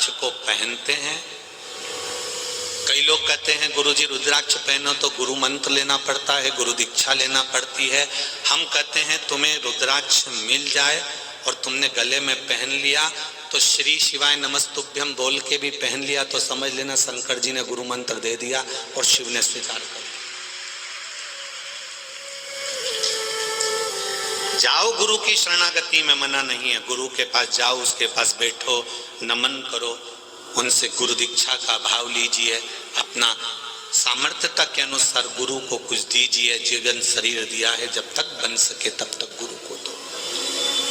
रुद्राक्ष को पहनते हैं। कई लोग कहते हैं गुरुजी रुद्राक्ष पहनो तो गुरु मंत्र लेना पड़ता है, गुरु दीक्षा लेना पड़ती है। हम कहते हैं तुम्हें रुद्राक्ष मिल जाए और तुमने गले में पहन लिया तो श्री शिवाय नमस्तुभ्यम बोल के भी पहन लिया तो समझ लेना शंकर जी ने गुरु मंत्र दे दिया और शिव ने स्वीकार कर लिया। जाओ गुरु की शरणागति में मना नहीं है, गुरु के पास जाओ, उसके पास बैठो, नमन करो, उनसे गुरु दीक्षा का भाव लीजिए, अपना सामर्थ्यता के अनुसार गुरु को कुछ दीजिए। जीवन शरीर दिया है, जब तक बन सके तब तक गुरु को दो,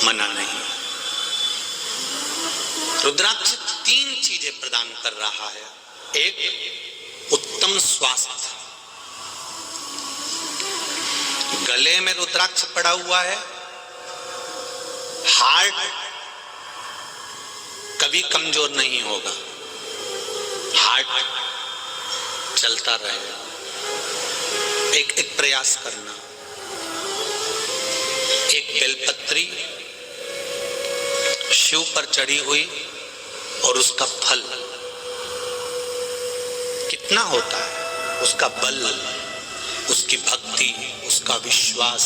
मना नहीं। रुद्राक्ष 3 चीजें प्रदान कर रहा है। एक, उत्तम स्वास्थ्य। गले में रुद्राक्ष पड़ा हुआ है, हार्ट कभी कमजोर नहीं होगा, हार्ट चलता रहेगा। एक प्रयास करना। एक बेलपत्री शिव पर चढ़ी हुई और उसका फल कितना होता है, उसका बल, उसकी भक्ति, उसका विश्वास।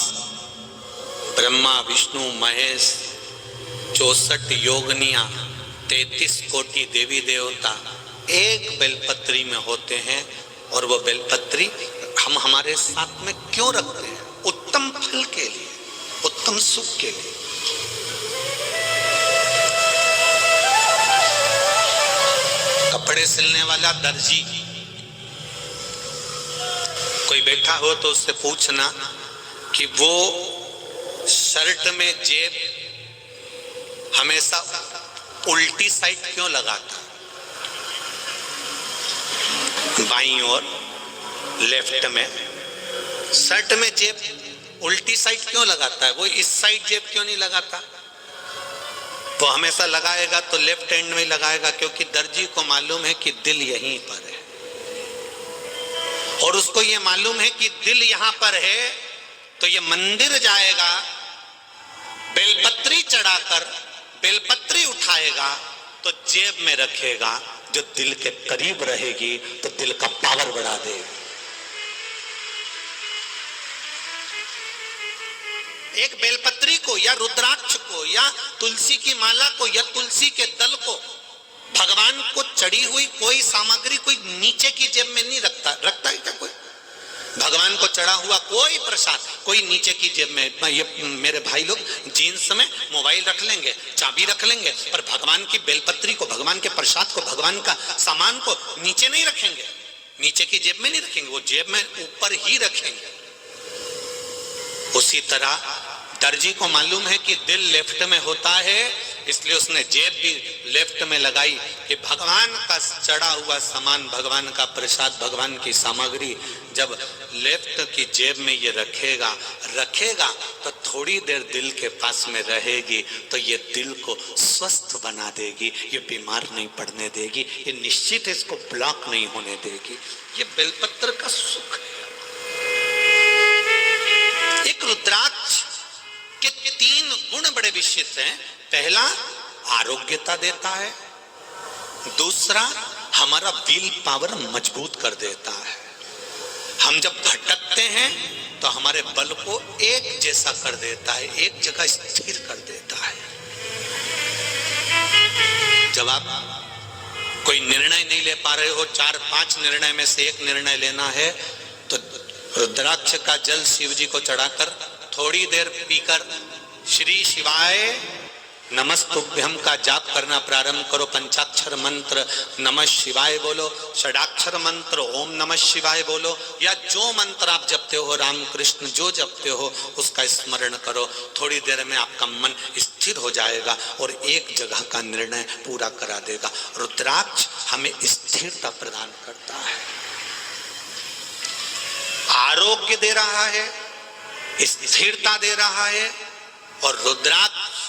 ब्रह्मा विष्णु महेश 64 योगनिया 33 कोटि देवी देवता एक बेलपत्री में होते हैं। और वो बेलपत्री हम हमारे साथ में क्यों रखते हैं? उत्तम फल के लिए, उत्तम सुख के लिए। कपड़े सिलने वाला दर्जी कोई बैठा हो तो उससे पूछना कि वो शर्ट में जेब हमेशा उल्टी साइड क्यों लगाता, बाईं ओर लेफ्ट में शर्ट में जेब उल्टी साइड क्यों लगाता है? वो इस साइड जेब क्यों नहीं लगाता? वो हमेशा लगाएगा तो लेफ्ट हैंड में लगाएगा, क्योंकि दर्जी को मालूम है कि दिल यहीं पर है और उसको ये मालूम है कि दिल यहां पर है तो ये मंदिर जाएगा, बेलपत्री चढ़ाकर बेलपत्री उठाएगा तो जेब में रखेगा, जो दिल के करीब रहेगी तो दिल का पावर बढ़ा देगा। एक बेलपत्री को या रुद्राक्ष को या तुलसी की माला को या तुलसी के दल को, भगवान को चढ़ी हुई कोई सामग्री कोई नीचे की जेब में नहीं रखता है क्या कोई? भगवान को चढ़ा हुआ कोई प्रसाद कोई नीचे की जेब में। ये मेरे भाई लोग जीन्स में मोबाइल रख लेंगे, चाबी रख लेंगे, पर भगवान की बेलपत्री को, भगवान के प्रसाद को, भगवान का सामान को नीचे नहीं रखेंगे, नीचे की जेब में नहीं रखेंगे, वो जेब में ऊपर ही रखेंगे। उसी तरह दर्जी को मालूम है कि दिल लेफ्ट में होता है, इसलिए उसने जेब भी लेफ्ट में लगाई कि भगवान का चढ़ा हुआ सामान, भगवान का प्रसाद, भगवान की सामग्री जब लेफ्ट की जेब में ये रखेगा तो थोड़ी देर दिल के पास में रहेगी तो ये दिल को स्वस्थ बना देगी, ये बीमार नहीं पड़ने देगी, ये निश्चित इसको ब्लॉक नहीं होने देगी। ये बेलपत्र का सुख है। एक रुद्राक्ष के 3 गुण बड़े विशिष्ट हैं। पहला, आरोग्यता देता है। दूसरा, हमारा विल पावर मजबूत कर देता है। हम जब भटकते हैं तो हमारे बल को एक जैसा कर देता है, एक जगह स्थिर कर देता है। जब आप कोई निर्णय नहीं ले पा रहे हो, 4-5 निर्णय में से एक निर्णय लेना है, तो रुद्राक्ष का जल शिव जी को चढ़ाकर थोड़ी देर पीकर श्री शिवाय नमस्तुभ्यम का जाप करना प्रारंभ करो। पंचाक्षर मंत्र नमः शिवाय बोलो, षडाक्षर मंत्र ओम नमः शिवाय बोलो, या जो मंत्र आप जपते हो, राम कृष्ण जो जपते हो उसका स्मरण करो। थोड़ी देर में आपका मन स्थिर हो जाएगा और एक जगह का निर्णय पूरा करा देगा। रुद्राक्ष हमें स्थिरता प्रदान करता है, आरोग्य दे रहा है, स्थिरता दे रहा है, और रुद्राक्ष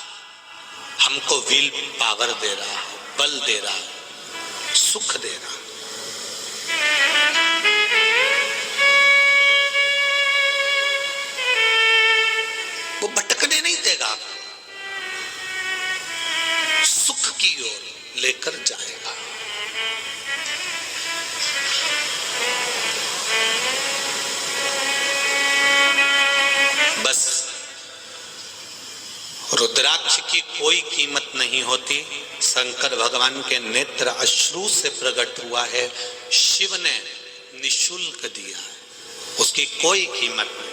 हमको विल पावर दे रहा है, बल दे रहा है, सुख दे रहा है। वो भटकने नहीं देगा, सुख की ओर, लेकर जाएगा। बस रुद्राक्ष की कोई कीमत नहीं होती। शंकर भगवान के नेत्र अश्रु से प्रकट हुआ है, शिव ने निशुल्क दिया है, उसकी कोई कीमत नहीं,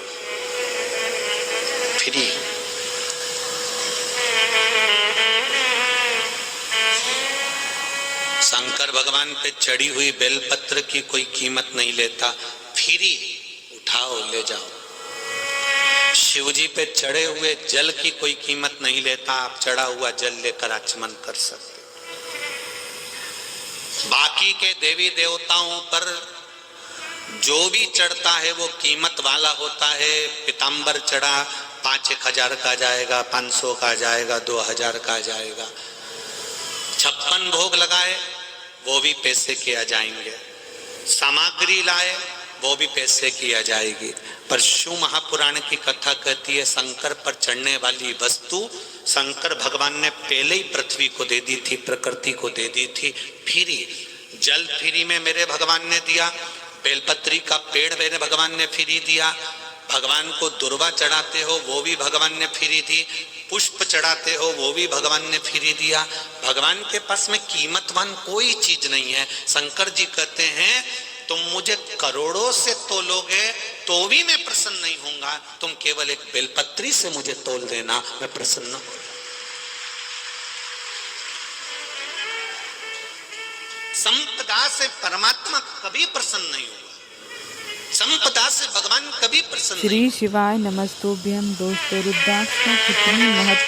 फ्री। शंकर भगवान पे चढ़ी हुई बेलपत्र की कोई कीमत नहीं लेता, फ्री, उठाओ ले जाओ। शिव जी पे चढ़े हुए जल की कोई कीमत नहीं लेता, आप चढ़ा हुआ जल लेकर आचमन कर सकते। बाकी के देवी देवताओं पर जो भी चढ़ता है वो कीमत वाला होता है। पीताम्बर चढ़ा 5-1 हजार का जाएगा, 500 का जाएगा, 2000 का जाएगा। 56 भोग लगाए वो भी पैसे किया जाएंगे, सामग्री लाए वो भी पैसे किया जाएगी। पर शिव महापुराण की कथा कहती है शंकर पर चढ़ने वाली वस्तु शंकर भगवान ने पहले ही पृथ्वी को दे दी थी, प्रकृति को दे दी थी, फ्री। जल फ्री में मेरे भगवान ने दिया, बेलपत्री का पेड़ मेरे भगवान ने फ्री दिया, भगवान को दुर्वा चढ़ाते हो वो भी भगवान ने फ्री दी, पुष्प चढ़ाते हो वो भी भगवान ने फ्री दिया। भगवान के पास में कीमतवान कोई चीज नहीं है। शंकर जी कहते हैं तुम मुझे करोड़ों से तोलोगे तो भी मैं प्रसन्न नहीं होऊंगा, तुम केवल एक बेलपत्री से मुझे तोल देना, मैं प्रसन्न हो। संपदा से परमात्मा कभी प्रसन्न नहीं होगा, संपदा से भगवान कभी प्रसन्न नहीं। श्री शिवाय नमस्तुभ्यम। दोस्तों रुद्राक्ष का कितनी महत्व